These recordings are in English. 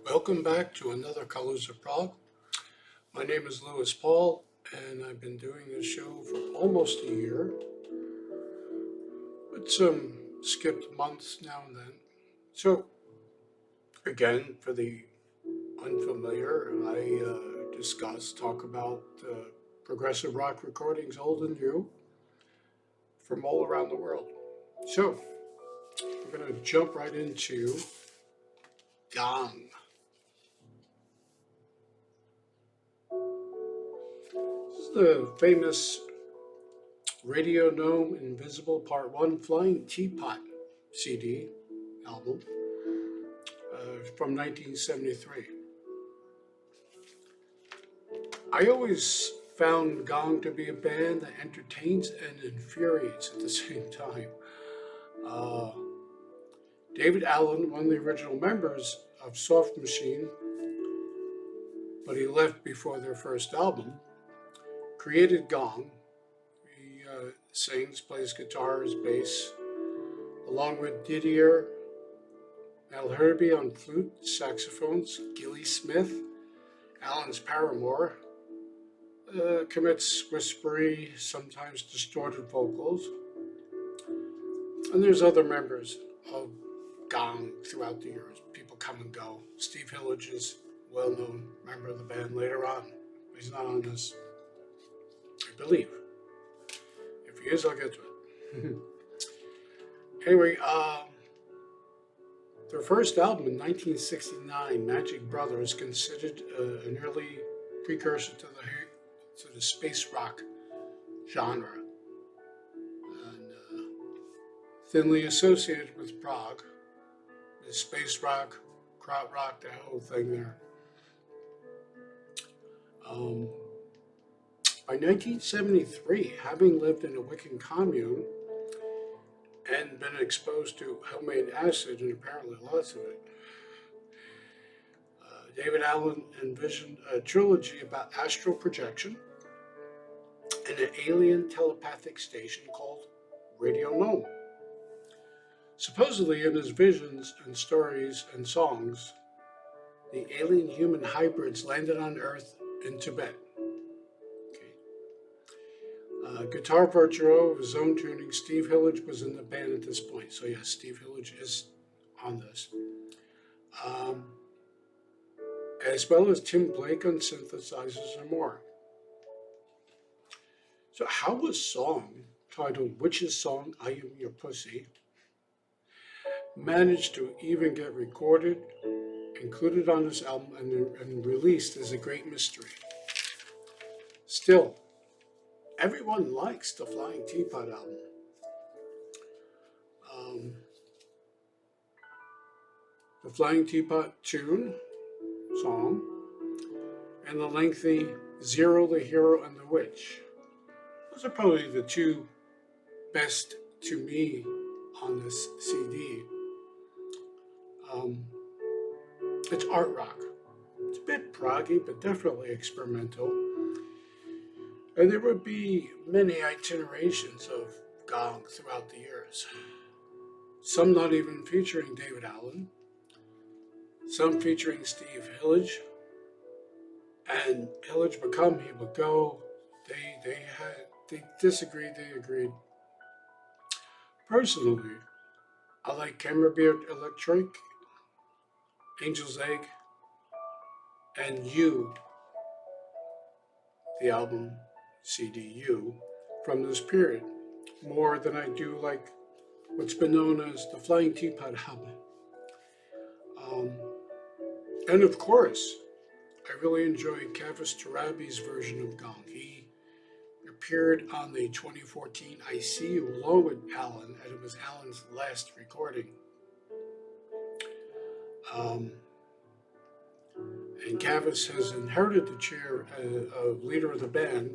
Welcome back to another Colors of Prog. My name is Louis Paul, and I've been doing this show for almost a year, with some skipped months now and then. So, again, for the unfamiliar, I talk about progressive rock recordings, old and new, from all around the world. So, we're going to jump right into Gong. This is the famous Radio Gnome Invisible Part 1 Flying Teapot CD album from 1973. I always found Gong to be a band that entertains and infuriates at the same time. Uh, David Allen, one of the original members of Soft Machine, but he left before their first album, created Gong. He sings, plays guitars, bass, along with Didier Malherbe on flute, saxophones, Gilly Smith, Allen's paramour, commits whispery, sometimes distorted vocals. And there's other members of Gong throughout the years. People come and go. Steve Hillage is a well-known member of the band later on. He's not on this, I believe. If he is, I'll get to it. Anyway, their first album in 1969, Magic Brothers, considered an early precursor to the space rock genre, and thinly associated with prog, the space rock, krautrock, the whole thing there. By 1973, having lived in a Wiccan commune and been exposed to homemade acid, and apparently lots of it, David Allen envisioned a trilogy about astral projection and an alien telepathic station called Radio Gnome. Supposedly, in his visions and stories and songs, the alien human hybrids landed on Earth in Tibet. Guitar virtuoso of his own tuning, Steve Hillage was in the band at this point. So, yes, Steve Hillage is on this. As well as Tim Blake on synthesizers and more. So, how was song titled Witch's Song, I Am Your Pussy managed to even get recorded, included on this album, and released is a great mystery. Still, everyone likes the Flying Teapot album. The Flying Teapot tune, song, and the lengthy Zero, the Hero, and the Witch. Those are probably the two best to me on this CD. It's art rock. It's a bit proggy, but definitely experimental. And there would be many itinerations of Gong throughout the years. Some not even featuring David Allen, some featuring Steve Hillage, and Hillage would come, he would go. They disagreed, they agreed. Personally, I like Camerabeard Electric, Angel's Egg, and You, the album CD You, from this period, more than I do like what's been known as the Flying Teapot album. And of course, I really enjoyed Kavis Tarabi's version of Gong. He appeared on the 2014 I See You along with Allen, and it was Allen's last recording. And Kavis has inherited the chair of leader of the band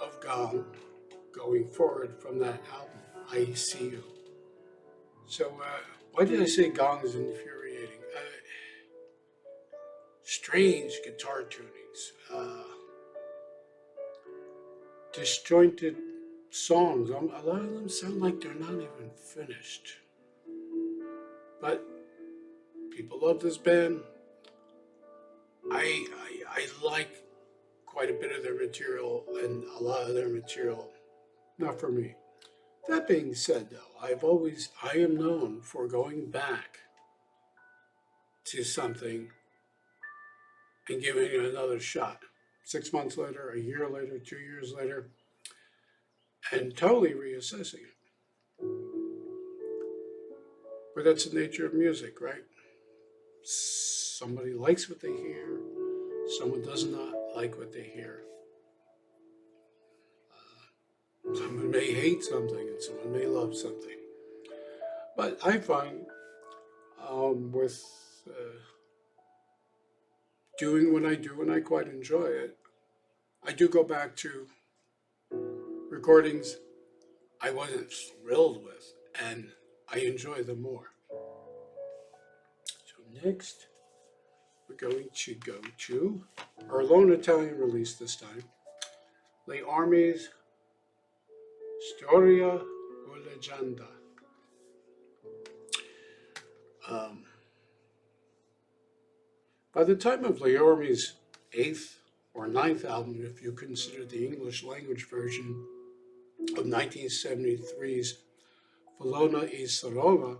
of Gong going forward from that album, I See You. So, why did I say Gong is infuriating? Strange guitar tunings, disjointed songs. A lot of them sound like they're not even finished. But people love this band. I like quite a bit of their material, and a lot of their material, not for me. That being said, though, I am known for going back to something and giving it another shot. 6 months later, a year later, 2 years later, and totally reassessing it. But that's the nature of music, right? Somebody likes what they hear, someone does not like what they hear. Someone may hate something and someone may love something. But I find with doing what I do, and I quite enjoy it, I do go back to recordings I wasn't thrilled with, and I enjoy them more. So next, we're going to go to our lone Italian release this time, Orme's Storia o Leggenda. By the time of Orme's 8th or ninth album, if you consider the English language version of 1973's Valona e Sorolla,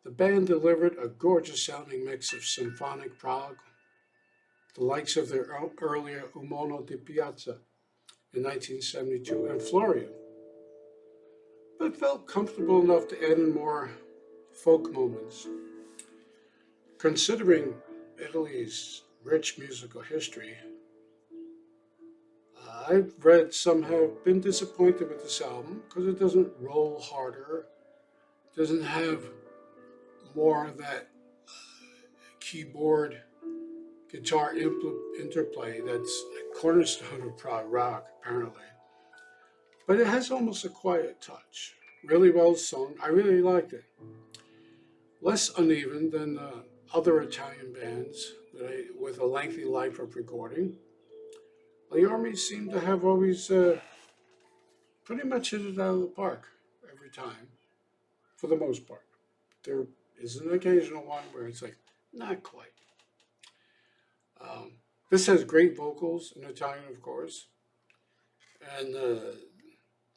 the band delivered a gorgeous sounding mix of symphonic prog, the likes of their earlier Umono di Piazza in 1972 and Florian, but felt comfortable enough to add in more folk moments. Considering Italy's rich musical history, I've read some have been disappointed with this album because it doesn't roll harder, doesn't have more of that keyboard guitar interplay that's a cornerstone of prog rock, apparently. But it has almost a quiet touch. Really well sung. I really liked it. Less uneven than other Italian bands with a lengthy life of recording. The Orme seem to have always pretty much hit it out of the park every time, for the most part. There is an occasional one where it's like, not quite. This has great vocals in Italian, of course. And the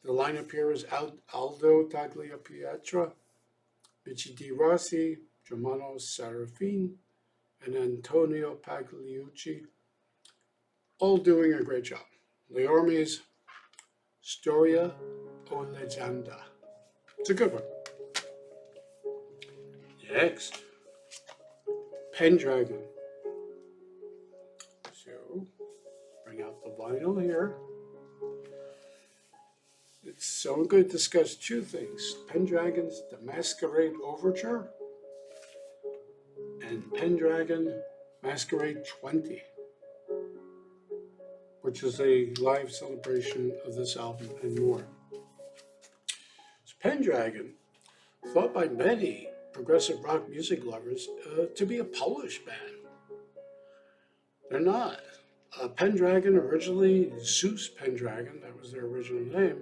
lineup here is Aldo Tagliapietra, Michi Di Rossi, Germano Serafin, and Antonio Pagliucci, all doing a great job. The Orme's Storia o Leggenda. It's a good one. Next, Pendragon. So, bring out the vinyl here. It's so I'm going to discuss two things. Pendragon's The Masquerade Overture and Pendragon Masquerade 20, which is a live celebration of this album and more. So Pendragon, thought by many progressive rock music lovers to be a Polish band. They're not. Pendragon, originally Zeus Pendragon, that was their original name,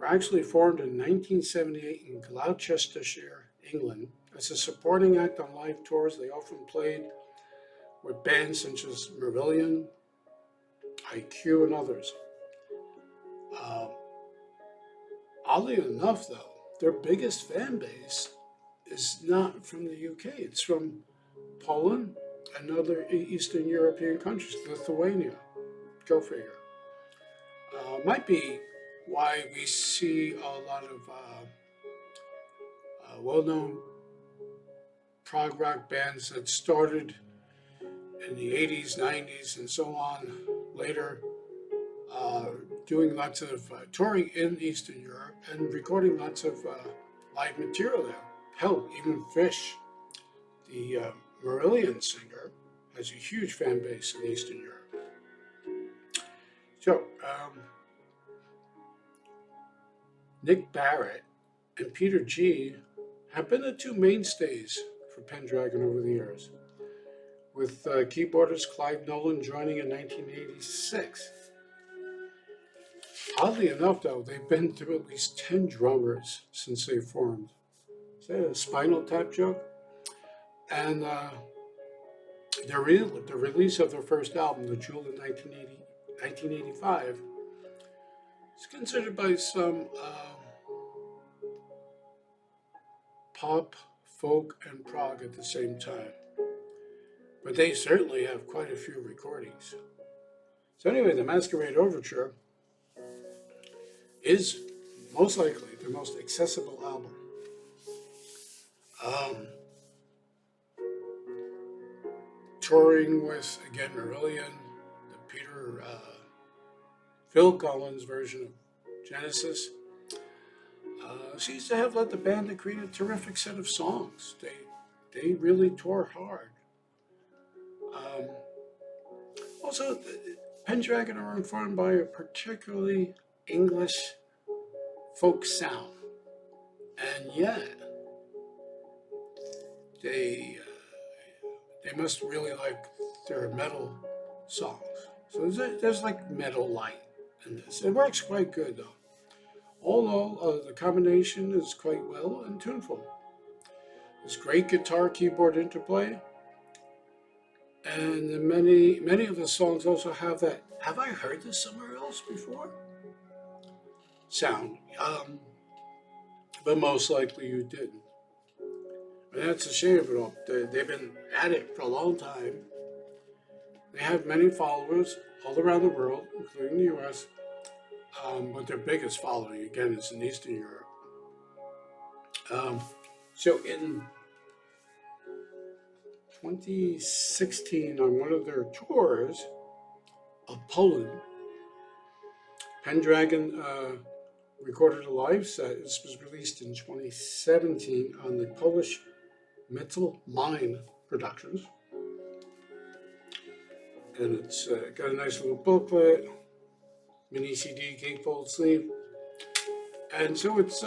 were actually formed in 1978 in Gloucestershire, England. As a supporting act on live tours, they often played with bands such as Marillion, IQ, and others. Oddly enough, though, their biggest fan base is not from the UK. It's from Poland and other Eastern European countries, Lithuania. Go figure. Might be why we see a lot of well-known prog rock bands that started in the 80s, 90s, and so on later, doing lots of touring in Eastern Europe and recording lots of live material there. Hell, even Fish, the Marillion singer, has a huge fan base in Eastern Europe. So, Nick Barrett and Peter G have been the two mainstays for Pendragon over the years, with keyboardist Clive Nolan joining in 1986. Oddly enough, though, they've been through at least 10 drummers since they formed. Is that a Spinal Tap joke? And the release of their first album, The Jewel, in 1985, is considered by some pop, folk, and prog at the same time. But they certainly have quite a few recordings. So anyway, the Masquerade Overture is most likely their most accessible album. Um, Touring with, again, Marillion, the Phil Collins version of Genesis, seems to have let the band to create a terrific set of songs. They really tore hard. Um, Also, Pendragon are informed by a particularly English folk sound, and yet they they must really like their metal songs. So there's like metal light in this. It works quite good though. Although the combination is quite well and tuneful. There's great guitar keyboard interplay, and many of the songs also have that "Have I heard this somewhere else before?" sound. But most likely you didn't. And that's a shame of it all. They've been at it for a long time. They have many followers all around the world, including the US. But their biggest following, again, is in Eastern Europe. Um, so in 2016, on one of their tours of Poland, Pendragon recorded a live set. This was released in 2017 on the Polish Metal Mine Productions. And it's got a nice little booklet, mini CD, gatefold sleeve. And so it's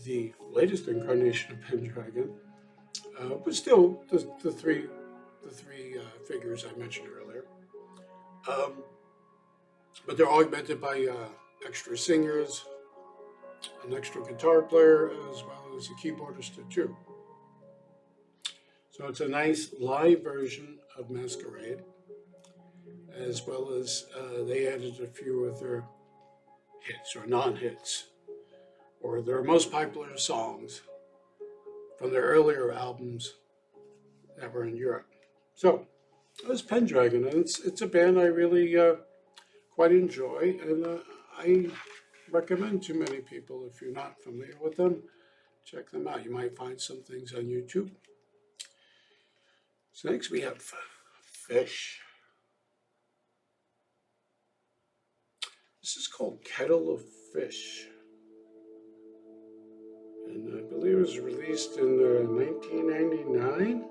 the latest incarnation of Pendragon, but still the three figures I mentioned earlier. But they're augmented by extra singers, an extra guitar player, as well as a keyboardist or two. So it's a nice live version of Masquerade, as well as they added a few of their hits or non-hits, or their most popular songs from their earlier albums that were in Europe. So it was Pendragon, and it's a band I really quite enjoy, and I recommend to many people. If you're not familiar with them, check them out. You might find some things on YouTube. So next we have Fish. This is called Kettle of Fish, and I believe it was released in 1999.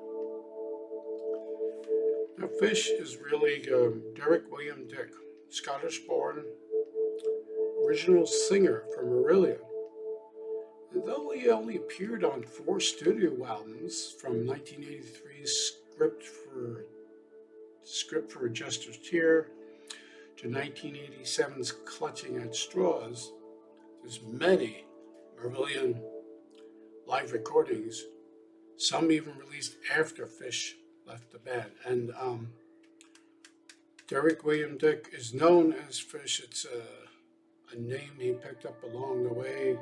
Now, Fish is really Derek William Dick, Scottish-born, original singer from Marillion. And though he only appeared on 4 studio albums, from 1983's Script for a Jester's Tear to 1987's Clutching at Straws, there's many Marillion live recordings, some even released after Fish left the band. And Derek William Dick is known as Fish. It's a name he picked up along the way.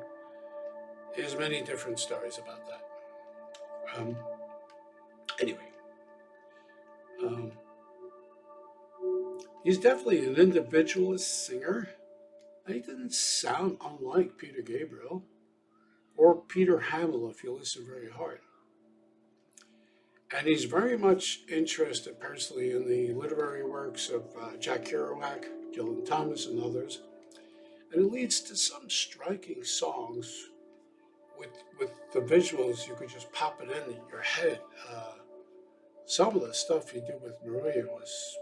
There's many different stories about that. Anyway, he's definitely an individualist singer. He didn't sound unlike Peter Gabriel or Peter Hamill if you listen very hard. And he's very much interested personally in the literary works of Jack Kerouac, Dylan Thomas, and others. And it leads to some striking songs with the visuals. You could just pop it in your head. Some of the stuff he did with Marillion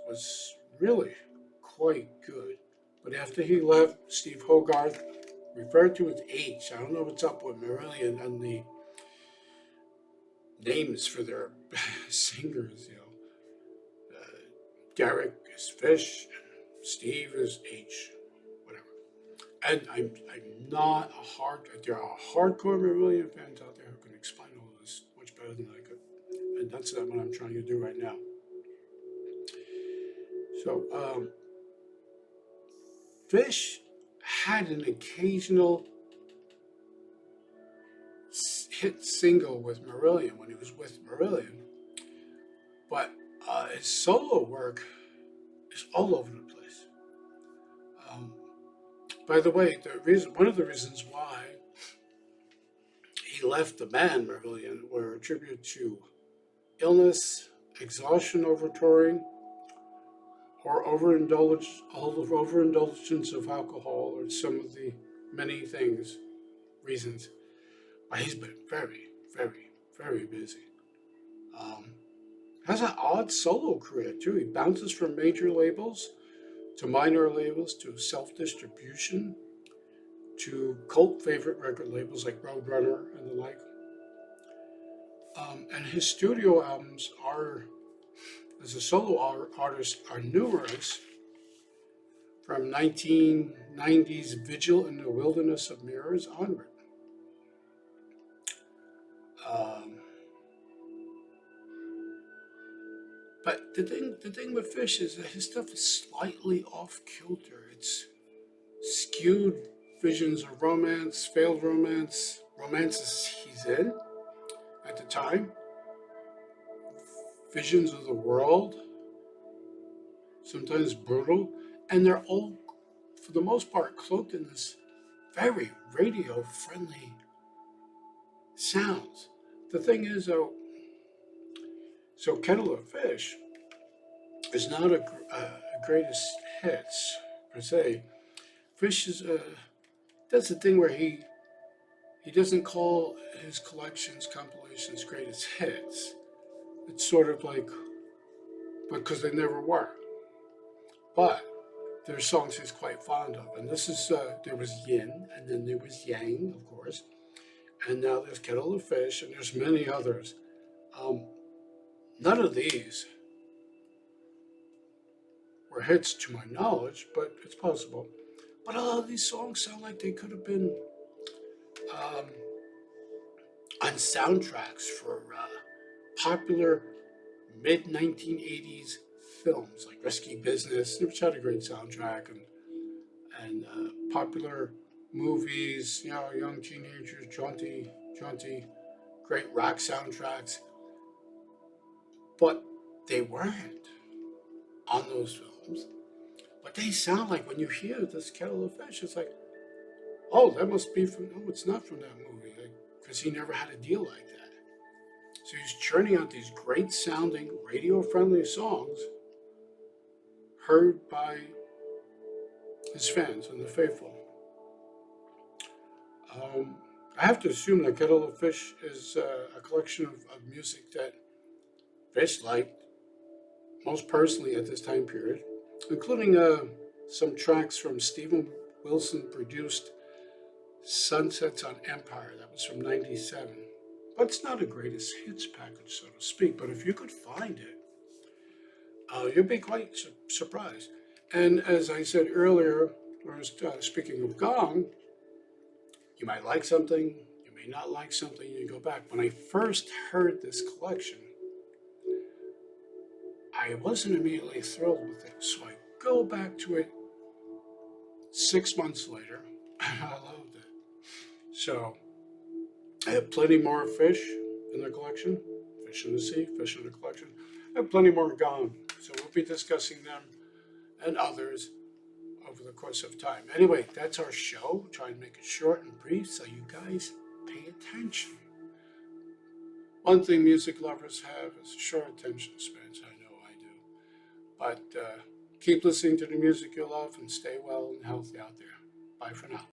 was really quite good. But after he left, Steve Hogarth, referred to as H. I don't know what's up with Marillion and the names for their singers. Derek is Fish, and Steve is H. Whatever. And I'm not there are hardcore Marillion fans out there who can explain better than I could. And that's not what I'm trying to do right now. So, Fish had an occasional hit single with Marillion when he was with Marillion, but his solo work is all over the place. Um, by the way, one of the reasons why he left the band Marillion were attributed to illness, exhaustion over touring, or overindulgence of alcohol, or some of the many reasons. But he's been very, very, very busy. Um, has an odd solo career too. He bounces from major labels to minor labels to self-distribution to cult favorite record labels like Roadrunner and the like. And his studio albums are, as a solo artist, are numerous, from 1990's Vigil in the Wilderness of Mirrors onward. Um, but the thing with Fish is that his stuff is slightly off kilter. It's skewed visions of romance, failed romance, romances he's in at the time, visions of the world, sometimes brutal, and they're all, for the most part, cloaked in this very radio-friendly sounds. The thing is, though, so Kettle of Fish is not a greatest hits per se. Fish does the thing where he doesn't call his collections, compilations, greatest hits. It's sort of like, because they never were. But there's songs he's quite fond of. And this is, there was Yin, and then there was Yang, of course. And now there's Kettle of Fish, and there's many others. None of these were hits to my knowledge, but it's possible. But a lot of these songs sound like they could have been um, on soundtracks for popular mid-1980s films like Risky Business, which had a great soundtrack, and popular movies, you know, young teenagers, jaunty, great rock soundtracks. But they weren't on those films. But they sound like, when you hear this Kettle of Fish, it's like, oh, that must be from, no, it's not from that movie, because he never had a deal like that. So he's churning out these great sounding, radio friendly songs heard by his fans and the faithful. I have to assume that Kettle of Fish is a collection of music that Fish liked most personally at this time period, including some tracks from Stephen Wilson produced Sunsets on Empire. That was from '97. But it's not a greatest hits package, so to speak. But if you could find it, you'd be quite surprised. And as I said earlier, when I was speaking of Gong, you might like something, you may not like something, you go back. When I first heard this collection, I wasn't immediately thrilled with it. So I go back to it 6 months later, and I loved it. So I have plenty more Fish in the collection, Fish in the Sea, Fish in the collection. I have plenty more Gong, so we'll be discussing them and others over the course of time. Anyway, that's our show. Try and make it short and brief so you guys pay attention. One thing music lovers have is short attention spans. I know I do. But keep listening to the music you love and stay well and healthy out there. Bye for now.